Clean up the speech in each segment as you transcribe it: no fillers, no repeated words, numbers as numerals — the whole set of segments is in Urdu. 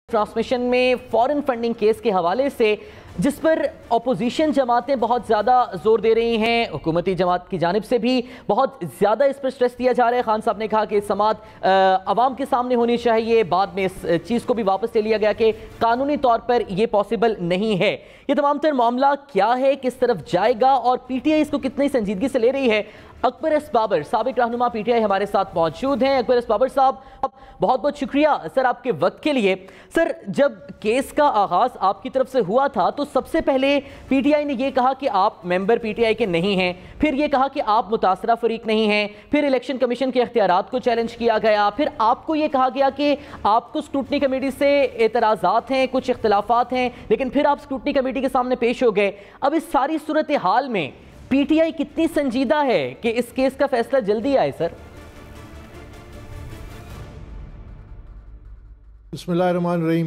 ٹرانسمیشن میں فورن فنڈنگ کیس کے حوالے سے جس پر اپوزیشن جماعتیں بہت زیادہ زور دے رہی ہیں، حکومتی جماعت کی جانب سے بھی بہت زیادہ اس پر سٹریس دیا جا رہا ہے۔ خان صاحب نے کہا کہ سماعت عوام کے سامنے ہونی چاہیے، بعد میں اس چیز کو بھی واپس لے لیا گیا کہ قانونی طور پر یہ پاسبل نہیں ہے۔ یہ تمام تر معاملہ کیا ہے، کس طرف جائے گا اور پی ٹی آئی اس کو کتنی سنجیدگی سے لے رہی ہے؟ اکبر ایس بابر سابق رہنما پی ٹی آئی ہمارے ساتھ موجود ہیں۔ اکبر ایس بابر صاحب بہت بہت شکریہ سر آپ کے وقت کے لیے۔ سر، جب کیس کا آغاز آپ کی طرف سے ہوا تھا تو سب سے پہلے پی ٹی آئی نے یہ کہا کہ آپ ممبر پی ٹی آئی کے نہیں ہیں، پھر یہ کہا کہ آپ متاثرہ فریق نہیں ہیں، پھر الیکشن کمیشن کے اختیارات کو چیلنج کیا گیا، پھر آپ کو یہ کہا گیا کہ آپ کو اسکروٹنی کمیٹی سے اعتراضات ہیں، کچھ اختلافات ہیں، لیکن پھر آپ اسکروٹنی کمیٹی کے سامنے پیش ہو گئے۔ اب اس ساری صورتحال میں پی ٹی آئی کتنی سنجیدہ ہے کہ اس کیس کا فیصلہ جلدی آئے؟ سر بسم اللہ الرحمن الرحیم۔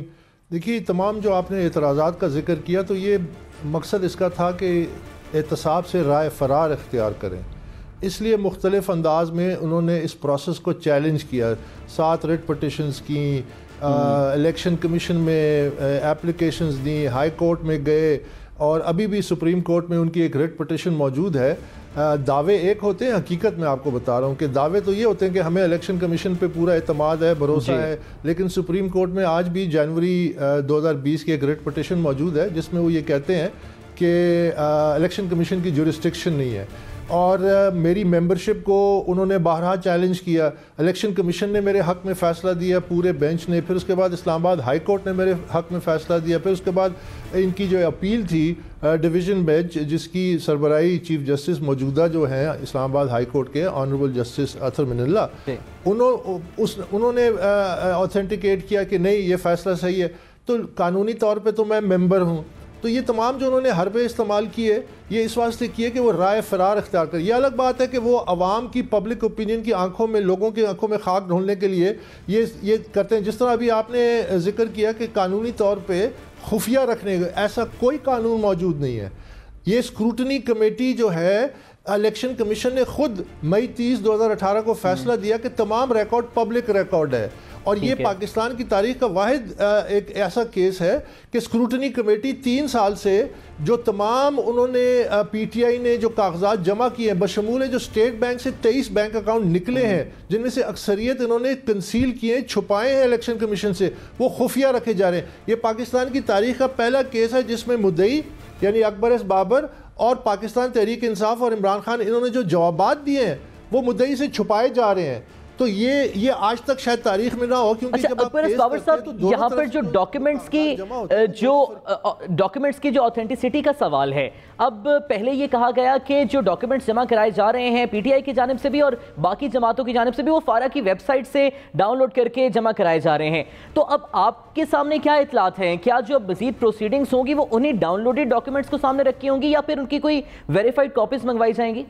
دیکھیے، تمام جو آپ نے اعتراضات کا ذکر کیا تو یہ مقصد اس کا تھا کہ احتساب سے رائے فرار اختیار کریں، اس لیے مختلف انداز میں انہوں نے اس پروسیس کو چیلنج کیا۔ 7 ریٹ پٹیشنز کی، الیکشن کمیشن میں اپلیکیشنز دیں، ہائی کورٹ میں گئے اور ابھی بھی سپریم کورٹ میں ان کی ایک ریٹ پٹیشن موجود ہے۔ دعوے ایک ہوتے ہیں، حقیقت میں آپ کو بتا رہا ہوں کہ دعوے تو یہ ہوتے ہیں کہ ہمیں الیکشن کمیشن پہ پورا اعتماد ہے، بھروسہ ہے، لیکن سپریم کورٹ میں آج بھی جنوری 2020 کی ایک ریٹ پٹیشن موجود ہے جس میں وہ یہ کہتے ہیں کہ الیکشن کمیشن کی جورسڈکشن نہیں ہے، اور میری ممبرشپ کو انہوں نے بارہا چیلنج کیا۔ الیکشن کمیشن نے میرے حق میں فیصلہ دیا، پورے بینچ نے، پھر اس کے بعد اسلام آباد ہائی کورٹ نے میرے حق میں فیصلہ دیا، پھر اس کے بعد ان کی جو اپیل تھی ڈویژن بینچ جس کی سربراہی چیف جسٹس موجودہ جو ہیں اسلام آباد ہائی کورٹ کے آنریبل جسٹس اطہر من اللہ، انہوں نے آتھینٹیکیٹ کیا کہ نہیں یہ فیصلہ صحیح ہے، تو قانونی طور پہ تو میں ممبر ہوں۔ تو یہ تمام جو انہوں نے حربے استعمال کیے، یہ اس واسطے کیے کہ وہ رائے فرار اختیار کریں۔ یہ الگ بات ہے کہ وہ عوام کی پبلک اوپینین کی آنکھوں میں، لوگوں کی آنکھوں میں خاک ڈھونڈنے کے لیے یہ کرتے ہیں۔ جس طرح ابھی آپ نے ذکر کیا کہ قانونی طور پہ خفیہ رکھنے کا ایسا کوئی قانون موجود نہیں ہے۔ یہ اسکروٹنی کمیٹی جو ہے، الیکشن کمیشن نے خود مئی 30 2018 کو فیصلہ دیا کہ تمام ریکارڈ پبلک ریکارڈ ہے، اور یہ پاکستان کی تاریخ کا واحد ایک ایسا کیس ہے کہ اسکروٹنی کمیٹی 3 سال سے جو تمام انہوں نے پی ٹی آئی نے جو کاغذات جمع کیے ہیں، بشمول جو اسٹیٹ بینک سے 23 بینک اکاؤنٹ نکلے ہیں جن میں سے اکثریت انہوں نے کنسیل کیے ہیں، چھپائے ہیں الیکشن کمیشن سے، وہ خفیہ رکھے جا رہے ہیں۔ یہ پاکستان کی تاریخ کا پہلا کیس ہے جس میں مدعی یعنی اکبر ایس بابر اور پاکستان تحریک انصاف اور عمران خان، انہوں نے جو جوابات دیے ہیں وہ مدعی سے چھپائے جا رہے ہیں۔ تو یہ آج تک شاید تاریخ میں نہ ہو، کیونکہ جب اکبر ایس بابر صاحب، یہاں پر جو ڈاکیومنٹس کی جو آتھینٹسٹی کا سوال ہے، اب پہلے یہ کہا گیا کہ جو ڈاکیومنٹس جمع کرائے جا رہے ہیں پی ٹی آئی کی جانب سے بھی اور باقی جماعتوں کی جانب سے بھی، وہ فارا کی ویب سائٹ سے ڈاؤن لوڈ کر کے جمع کرائے جا رہے ہیں۔ تو اب آپ کے سامنے کیا اطلاعات ہیں؟ کیا جو مزید پروسیڈنگز ہوں گی وہ انہیں ڈاؤن لوڈڈ ڈاکیومنٹس کو سامنے رکھی ہوں گی یا پھر ان کی کوئی ویریفائڈ کاپیز منگوائی جائیں گی؟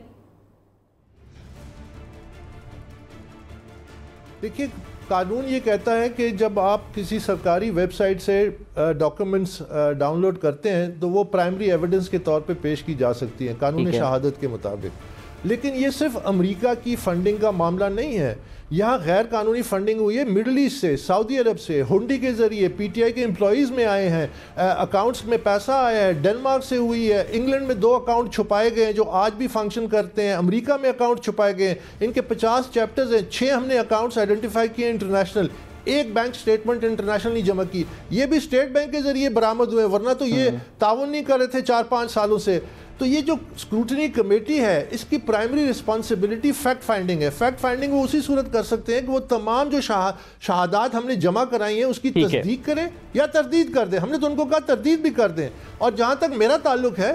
دیکھیے، قانون یہ کہتا ہے کہ جب آپ کسی سرکاری ویب سائٹ سے ڈاکیومنٹس ڈاؤن لوڈ کرتے ہیں تو وہ پرائمری ایویڈنس کے طور پہ پیش کی جا سکتی ہیں قانون شہادت کے مطابق۔ لیکن یہ صرف امریکہ کی فنڈنگ کا معاملہ نہیں ہے، یہاں غیر قانونی فنڈنگ ہوئی ہے مڈل ایسٹ سے، سعودی عرب سے، ہنڈی کے ذریعے پی ٹی آئی کے امپلائیز میں آئے ہیں، اکاؤنٹس میں پیسہ آیا ہے، ڈنمارک سے ہوئی ہے، انگلینڈ میں 2 اکاؤنٹ چھپائے گئے ہیں جو آج بھی فنکشن کرتے ہیں، امریکہ میں اکاؤنٹ چھپائے گئے ہیں، ان کے 50 چیپٹرز ہیں، 6 ہم نے اکاؤنٹس آئیڈینٹیفائی کیے انٹرنیشنل، 1 بینک سٹیٹمنٹ انٹرنیشنل نہیں جمع کی، یہ بھی اسٹیٹ بینک کے ذریعے برآمد ہوئے، ورنہ تو یہ تعاون نہیں کر رہے تھے 4-5 سالوں سے۔ تو یہ جو اسکروٹنی کمیٹی ہے اس کی پرائمری رسپانسبلٹی فیکٹ فائنڈنگ ہے۔ فیکٹ فائنڈنگ وہ اسی صورت کر سکتے ہیں کہ وہ تمام جو شہادات ہم نے جمع کرائی ہیں اس کی تصدیق کریں یا تردید کر دیں۔ ہم نے تو ان کو کہا تردید بھی کر دیں، اور جہاں تک میرا تعلق ہے،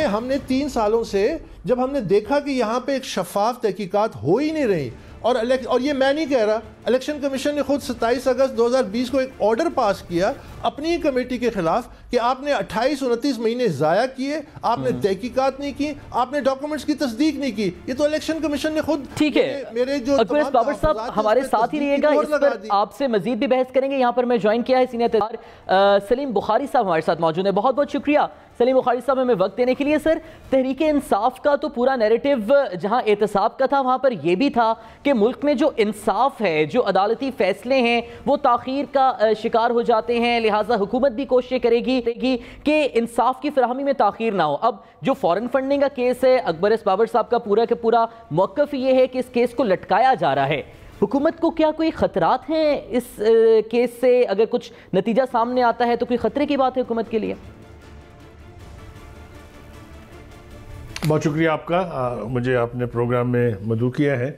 ہم نے 3 سالوں سے جب ہم نے دیکھا کہ یہاں پہ ایک شفاف تحقیقات ہو ہی نہیں رہی، اور یہ میں نہیں کہہ رہا، الیکشن کمیشن نے خود 27 اگست 2020 کو ایک آرڈر پاس کیا اپنی کمیٹی کے خلاف کہ آپ نے 28-29 مہینے ضائع کیے, آپ نے تحقیقات نہیں کی, آپ نے ڈاکومنٹس کی تصدیق نہیں کی. یہ تو الیکشن کمیشن نے خود. ٹھیک ہے, میرے جو اکبر بابر صاحب ہمارے ساتھ ہی رہیے گا, اس پر آپ سے مزید بھی بحث کریں گے. یہاں پر میں جوائن کیا ہے سینئر سلیم بخاری صاحب ہمارے ساتھ موجود ہیں. بہت بہت شکریہ سلیم بخاری صاحب ہمیں وقت دینے کے لیے. سر, تحریک انصاف کا تو پورا نیریٹو جہاں احتساب کا تھا, وہاں پر یہ بھی تھا کہ ملک میں جو انصاف ہے, جو عدالتی فیصلے ہیں, وہ تاخیر کا شکار ہو جاتے ہیں. لہٰذا حکومت بھی کوششیں کرے گی کہ انصاف کی فراہمی میں تاخیر نہ ہو. اب جو فورن فنڈنگ کا کیس ہے, اکبر بابر صاحب کا پورا کے پورا موقف یہ ہے کہ اس کیس کو لٹکایا جا رہا ہے. حکومت کو کیا کوئی خطرات ہیں اس کیس سے؟ اگر کچھ نتیجہ سامنے آتا ہے تو کوئی خطرے کی بات ہے حکومت کے لیے؟ بہت شکریہ آپ کا, مجھے آپ نے پروگرام میں مدعو کیا ہے.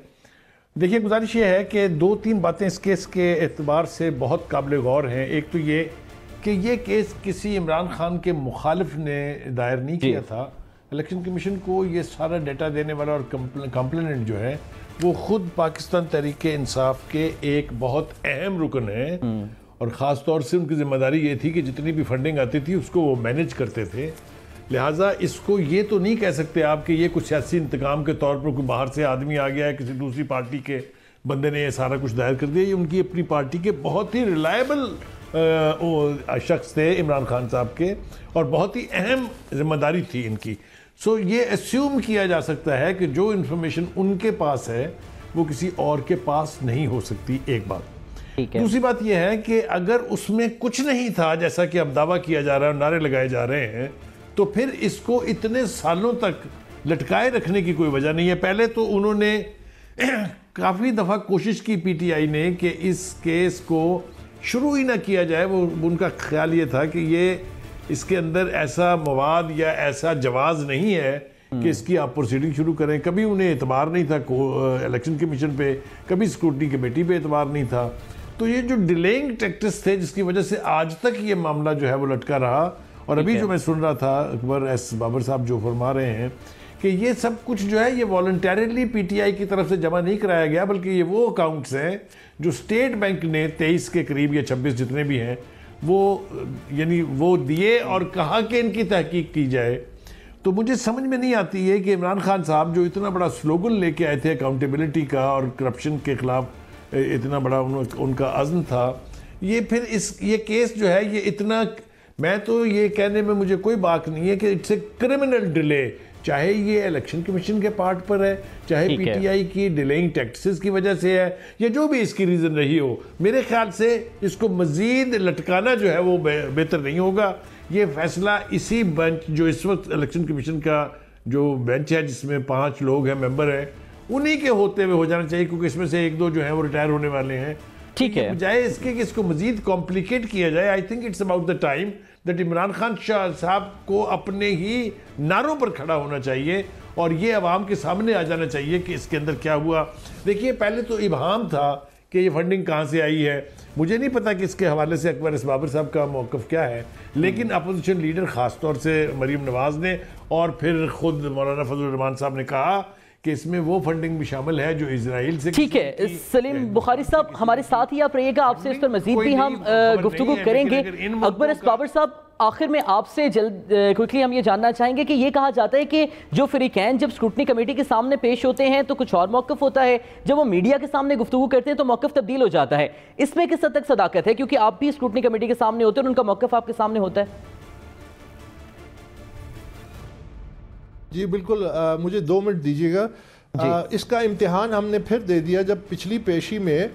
دیکھیے, گزارش یہ ہے کہ 2-3 باتیں اس کیس کے اعتبار سے بہت قابل غور ہیں. ایک تو یہ کہ یہ کیس کسی عمران خان کے مخالف نے دائر نہیں کیا تھا. الیکشن کمیشن کو یہ سارا ڈیٹا دینے والا اور کمپلیننٹ جو ہے وہ خود پاکستان تحریک انصاف کے ایک بہت اہم رکن ہے, اور خاص طور سے ان کی ذمہ داری یہ تھی کہ جتنی بھی فنڈنگ آتی تھی اس کو وہ مینیج کرتے تھے. لہٰذا اس کو یہ تو نہیں کہہ سکتے آپ کہ یہ کچھ سیاسی انتقام کے طور پر کوئی باہر سے آدمی آ گیا ہے, کسی دوسری پارٹی کے بندے نے یہ سارا کچھ دائر کر دیا. یہ ان کی اپنی پارٹی کے بہت ہی ریلائبل شخص تھے عمران خان صاحب کے, اور بہت ہی اہم ذمہ داری تھی ان کی. سو یہ اسیوم کیا جا سکتا ہے کہ جو انفارمیشن ان کے پاس ہے وہ کسی اور کے پاس نہیں ہو سکتی, ایک بات. دوسری بات یہ ہے کہ اگر اس میں کچھ نہیں تھا جیسا کہ اب دعویٰ کیا جا رہا ہے اور نعرے لگائے جا رہے ہیں, تو پھر اس کو اتنے سالوں تک لٹکائے رکھنے کی کوئی وجہ نہیں ہے. پہلے تو انہوں نے کافی دفعہ کوشش کی پی ٹی آئی نے کہ اس کیس کو شروع ہی نہ کیا جائے. وہ ان کا خیال یہ تھا کہ یہ اس کے اندر ایسا مواد یا ایسا جواز نہیں ہے کہ اس کی آپ پروسیڈنگ شروع کریں. کبھی انہیں اعتبار نہیں تھا الیکشن کمیشن پہ, کبھی سیکورٹی کمیٹی پہ اعتبار نہیں تھا. تو یہ جو ڈیلیئنگ ٹیکٹس تھے جس کی وجہ سے آج تک یہ معاملہ جو ہے وہ لٹکا رہا. اور ابھی جو میں سن رہا تھا اکبر بابر صاحب جو فرما رہے ہیں کہ یہ سب کچھ جو ہے یہ والنٹیرلی پی ٹی آئی کی طرف سے جمع نہیں کرایا گیا, بلکہ یہ وہ اکاؤنٹس ہیں جو اسٹیٹ بینک نے 23 کے قریب یا 26 جتنے بھی ہیں وہ دیے اور کہا کہ ان کی تحقیق کی جائے. تو مجھے سمجھ میں نہیں آتی ہے کہ عمران خان صاحب جو اتنا بڑا سلوگن لے کے آئے تھے اکاؤنٹیبلٹی کا اور کرپشن کے خلاف, اتنا بڑا ان کا عزم تھا, یہ پھر یہ کیس جو ہے یہ اتنا, میں تو یہ کہنے میں مجھے کوئی بات نہیں ہے کہ اٹس اے کرمنل ڈیلے, چاہے یہ الیکشن کمیشن کے پارٹ پر ہے, چاہے پی ٹی آئی کی ڈیلیئنگ ٹیکٹسز کی وجہ سے ہے, یا جو بھی اس کی ریزن رہی ہو. میرے خیال سے اس کو مزید لٹکانا جو ہے وہ بہتر نہیں ہوگا. یہ فیصلہ اسی بینچ جو اس وقت الیکشن کمیشن کا جو بینچ ہے جس میں 5 لوگ ہیں, ممبر ہیں, انہی کے ہوتے ہوئے ہو جانا چاہیے, کیونکہ اس میں سے 1-2 جو ہیں وہ ریٹائر ہونے والے ہیں. ٹھیک ہے, بجائے اس کے کہ اس کو مزید کمپلیکیٹ کیا جائے, I think it's about the time that Imran Khan صاحب کو اپنے ہی نعروں پر کھڑا ہونا چاہیے اور یہ عوام کے سامنے آ جانا چاہیے کہ اس کے اندر کیا ہوا. دیکھیے, پہلے تو ابہام تھا کہ یہ فنڈنگ کہاں سے آئی ہے. مجھے نہیں پتا کہ اس کے حوالے سے اکبر بابر صاحب کا موقف کیا ہے, لیکن اپوزیشن لیڈر خاص طور سے مریم نواز نے اور پھر خود مولانا فضل الرحمان صاحب نے کہا کہ اس میں وہ فنڈنگ بھی شامل ہے جو اسرائیل سے. ٹھیک ہے, سلیم بخاری صاحب ہمارے ساتھ ہی آپ رہیے گا, آپ سے اس پر مزید بھی ہم گفتگو کریں گے. اکبر بابر صاحب, آخر میں آپ سے جلد کوئکلی ہم یہ جاننا چاہیں گے کہ یہ کہا جاتا ہے کہ جو فریقین جب اسکروٹنی کمیٹی کے سامنے پیش ہوتے ہیں تو کچھ اور موقف ہوتا ہے, جب وہ میڈیا کے سامنے گفتگو کرتے ہیں تو موقف تبدیل ہو جاتا ہے. اس میں کس حد تک صداقت ہے, کیونکہ آپ بھی اسکروٹنی کمیٹی کے سامنے ہوتے ہیں اور ان کا موقف آپ کے سامنے ہوتا ہے؟ جی بالکل, مجھے 2 منٹ دیجیے گا. اس کا امتحان ہم نے پھر دے دیا جب پچھلی پیشی میں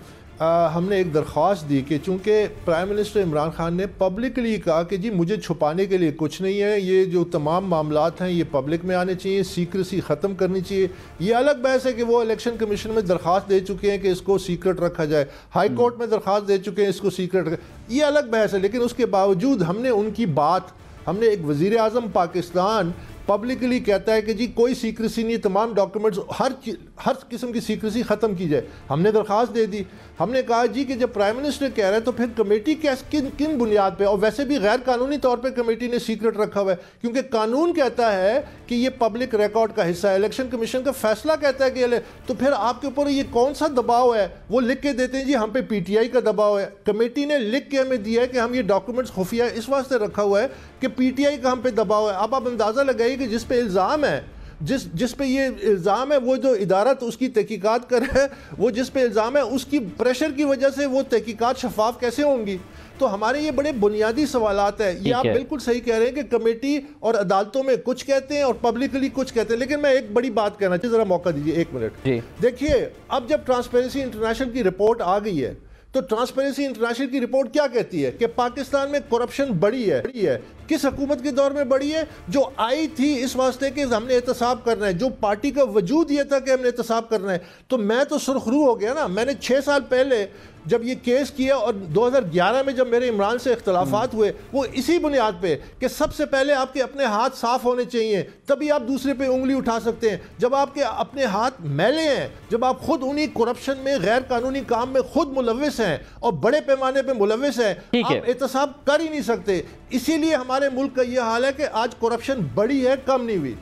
ہم نے ایک درخواست دی کہ چونکہ پرائم منسٹر عمران خان نے پبلکلی کہا کہ جی مجھے چھپانے کے لیے کچھ نہیں ہے, یہ جو تمام معاملات ہیں یہ پبلک میں آنے چاہیے, سیکریسی ختم کرنی چاہیے. یہ الگ بحث ہے کہ وہ الیکشن کمیشن میں درخواست دے چکے ہیں کہ اس کو سیکرٹ رکھا جائے, ہائی کورٹ میں درخواست دے چکے ہیں اس کو سیکرٹ رکھا, یہ الگ بحث ہے. لیکن اس کے باوجود ہم نے ان کی بات, ہم نے ایک وزیر اعظم پاکستان پبلکلی کہتا ہے کہ جی کوئی سیکریسی نہیں، تمام ڈاکیومنٹس ہر قسم کی سیکریسی ختم کی جائے. ہم نے درخواست دے دی. ہم نے کہا جی کہ جب پرائم منسٹر کہہ رہے ہیں تو پھر کمیٹی کن بنیاد پہ، اور ویسے بھی غیر قانونی طور پہ کمیٹی نے سیکرٹ رکھا ہوا ہے، کیونکہ قانون کہتا ہے کہ یہ پبلک ریکارڈ کا حصہ ہے، الیکشن کمیشن کا فیصلہ کہتا ہے کہ تو پھر آپ کے اوپر یہ کون سا دباؤ ہے؟ وہ لکھ کے دیتے ہیں جی ہم پہ پی ٹی آئی کا دباؤ ہے. کمیٹی نے لکھ کے ہمیں دیا ہے کہ ہم یہ ڈاکیومنٹس خفیہ اس واسطے رکھا ہوا ہے کہ پی ٹی آئی کا ہم پہ دباؤ ہے. اب آپ اندازہ لگائیے کہ جس پہ الزام ہے، جس پہ یہ الزام ہے، وہ جو ادارہ تو اس کی تحقیقات کر رہا ہے، وہ جس پہ الزام ہے اس کی پریشر کی وجہ سے وہ تحقیقات شفاف کیسے ہوں گی؟ تو ہمارے یہ بڑے بنیادی سوالات ہیں. یہ آپ بالکل صحیح کہہ رہے ہیں کہ کمیٹی اور عدالتوں میں کچھ کہتے ہیں اور پبلکلی کچھ کہتے ہیں، لیکن میں ایک بڑی بات کہنا چاہیے، ذرا موقع دیجیے 1 منٹ. دیکھیے اب جب ٹرانسپیرنسی انٹرنیشنل کی رپورٹ آ گئی ہے تو ٹرانسپیرنسی انٹرنیشنل کی رپورٹ کیا کہتی ہے کہ پاکستان میں کرپشن بڑی ہے. کس حکومت کے دور میں بڑی ہے؟ جو آئی تھی اس واسطے کہ ہم نے احتساب کرنا ہے، جو پارٹی کا وجود یہ تھا کہ ہم نے احتساب کرنا ہے. تو میں تو سرخرو ہو گیا نا. میں نے 6 سال پہلے جب یہ کیس کیا اور 2011 میں جب میرے عمران سے اختلافات ہوئے، وہ اسی بنیاد پہ کہ سب سے پہلے آپ کے اپنے ہاتھ صاف ہونے چاہیے، تبھی آپ دوسرے پہ انگلی اٹھا سکتے ہیں. جب آپ کے اپنے ہاتھ میلے ہیں، جب آپ خود انہی کرپشن میں، غیر قانونی کام میں خود ملوث ہیں اور بڑے پیمانے پہ ملوث ہیں، آپ احتساب کر ہی نہیں سکتے. اسی لیے ہمارے ملک کا یہ حال ہے کہ آج کرپشن بڑی ہے، کم نہیں ہوئی.